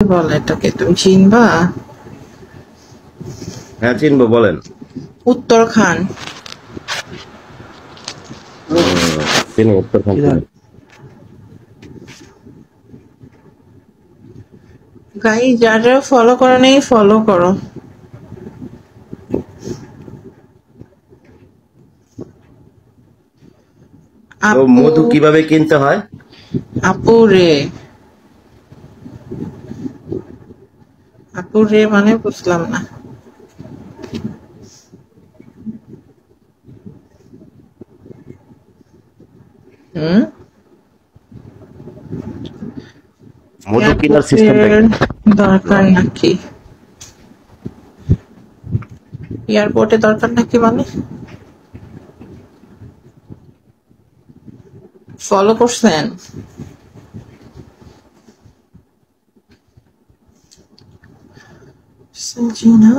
বলে এটাকে তুমি চিনবা? হ্যাঁ চিনবো, বলেন। উত্তরখান। চিনি, উত্তরখান চিনি। গাই যারা যারা ফলো করো নেই ফলো করো। তো আপু মধু কিভাবে কিনতে হয়? আপু রে, আপু রে মানে বুঝলাম না। হুম, মধু কেনার সিস্টেমটা এয়ারপোর্টের কি? দরকার নাকি? এয়ারপোর্টে দরকার নাকি মানে ফলো করছেন? সজিনা,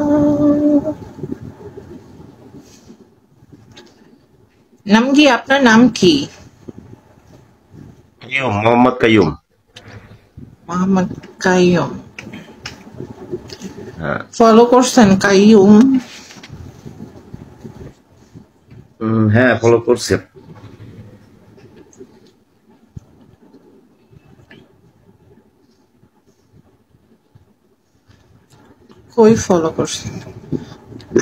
নাম কি? আপনার নাম কি? কাইয়ুম, মোহাম্মদ কাইয়ুম। মোহাম্মদ কাইয়ুম। হ্যাঁ। ফলো করছেন কাইয়ুম? হ্যাঁ, ফলো করছি। কই ফলো করছেন?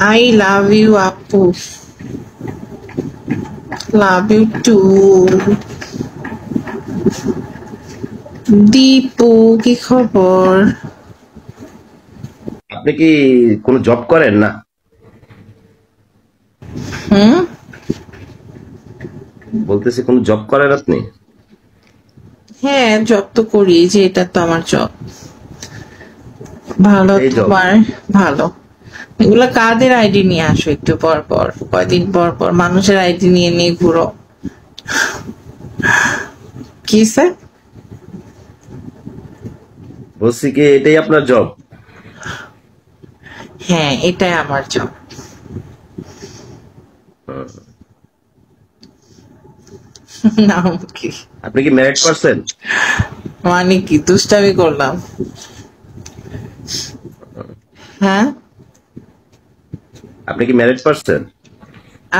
আই লাভ ইউ আপু, লাভ ইউ টু। দীপু কি খবর? আপনি কি কোনো জব করেন না? হুম, বলতেছি কোনো জব করেন আপনি? হ্যাঁ জব তো করি, যে এটা তো আমার জব। ভালো এই জব। তোমার? ভালো। এগুলা কাদের আইডি নিয়ে আসো একটু পর পর, কয়দিন পর পর মানুষের আইডি নিয়ে নিয়ে ঘুরো? কি স্যার? বলছি কি এটাই আপনার জব? হ্যাঁ এটাই আমার জব। নাম কি? আপনি কি ম্যারিড পারসন? মানে কি দুষ্টামি করলাম? হ্যাঁ, আপনি কি ম্যারিড পারসন?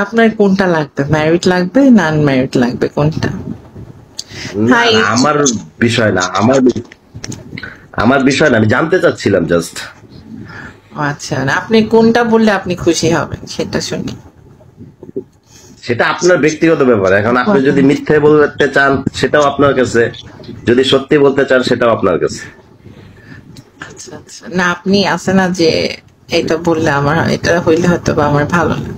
আপনার কোনটা লাগবে? ম্যারিড লাগবে না আনম্যারিড লাগবে, কোনটা? না হাই, না, আমার বিষয় না, আমার বিষয় না, আমি জানতে চাচ্ছিলাম জাস্ট। আচ্ছা না, আপনি কোনটা বললে আপনি খুশি হবেন সেটা শুনি। সেটা আপনার ব্যক্তিগত ব্যাপার। এখন আপনি যদি মিথ্যে বলতে চান সেটাও আপনার কাছে, যদি সত্যি বলতে চান সেটাও আপনার কাছে। আচ্ছা আচ্ছা, না আপনি আছে না যে এটা বললে আমার, এটা হইলে হয়তো বা আমার ভালো লাগে,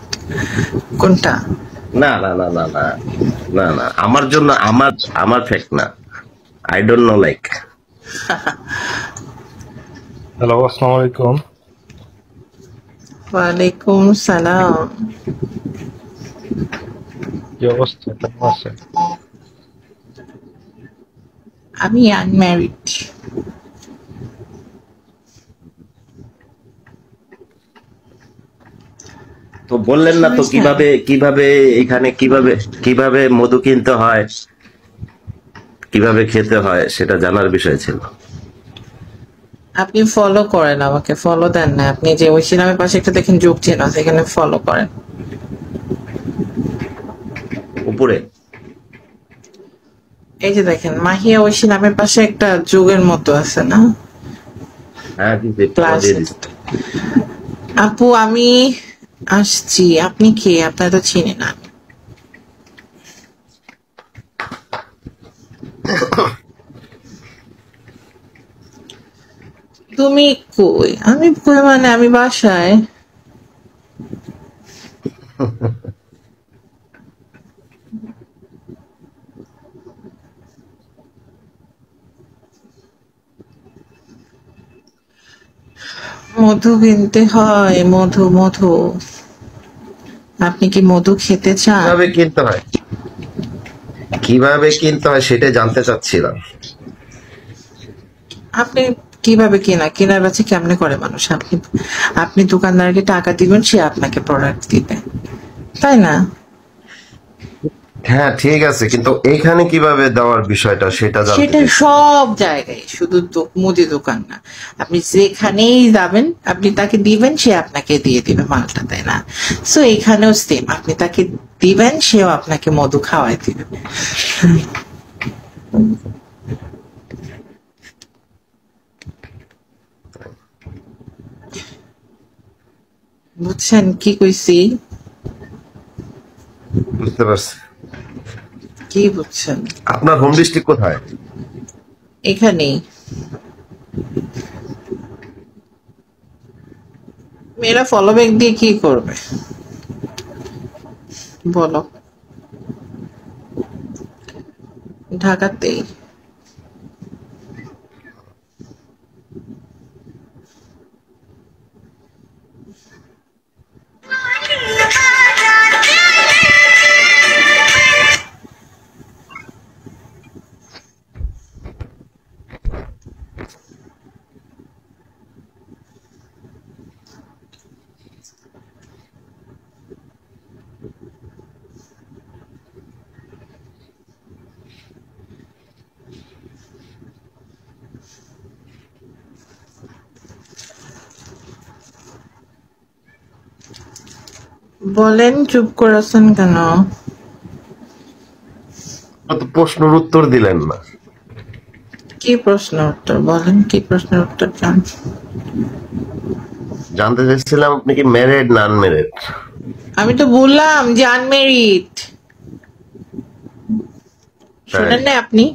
কোনটা? না না না না না, না না, আমার জন্য আমার আমার ফ্যাক্ট না। I don't know like. Hello, আসসালামু আলাইকুম। ওয়ালাইকুম সালাম। কি অবস্থা, কেমন আছেন? আমি আনম্যারিড। তো বললেন না তো শুনেছেন? কিভাবে কিভাবে এখানে কিভাবে কিভাবে মধু কিনতে হয়, কিভাবে খেতে হয় সেটা জানার বিষয় ছিল। আপনি ফলো করেন আমাকে, ফলো দেন না আপনি? যে ওই সিনেমার পাশে একটা দেখেন যোগ চিহ্ন আছে, এখানে ফলো করেন। উপরে। এই যে দেখেন মাহিয়া ঐশী নামের পাশে একটা যোগের মতো আছে না? হ্যাঁ দিদি, ফলো প্লাস। দিয়ে দিচ্ছি। আপু আমি আসছি, আপনি কে? আপনার তো চিনি না। তুমি কই? আমি কই মানে আমি বাসায়। মধু কিনতে হয়, মধু মধু। আপনি কি মধু খেতে চান? কিভাবে কিনতে হয়, কিভাবে কিনতে হয় সেটাই জানতে চাচ্ছিলাম। আপনি কিভাবে কেনা বেচা কেমনে করে মানুষ? আপনি আপনি দোকানদারকে টাকা দিবেন, সে আপনাকে প্রোডাক্ট দিবে, তাই না? হ্যাঁ ঠিক আছে, কিন্তু এখানে কিভাবে দেওয়ার বিষয়টা সেটা জানতে সেটা চাই। সব জায়গায়, শুধু মুদি দোকান না, আপনি যেখানেই যাবেন আপনি তাকে দিবেন, সে আপনাকে দিয়ে দিবে মালটা, তাই না? সো এখানেও সেম, আপনি তাকে দিবেন, সেও আপনাকে মধু খাওয়াই দিবে। বুঝছেন কি কইছি? বুঝতে পারছি। কি বুঝছেন? আপনার হোম ডিস্ট্রিক্ট কোথায়? এখানেই। মেয়েরা ফলো ব্যাক দিয়ে কি করবে বলো? ঢাকাতেই। বলেন, চুপ করেছেন কেন? তো প্রশ্নের উত্তর দিলেন না। কি প্রশ্ন উত্তর বলেন, কি প্রশ্নের উত্তর চান? জানতে চাইছিলাম আপনি কি ম্যারিড না আনম্যারিড? আমি তো বললাম যে আনমেরিড। শুনেন না আপনি?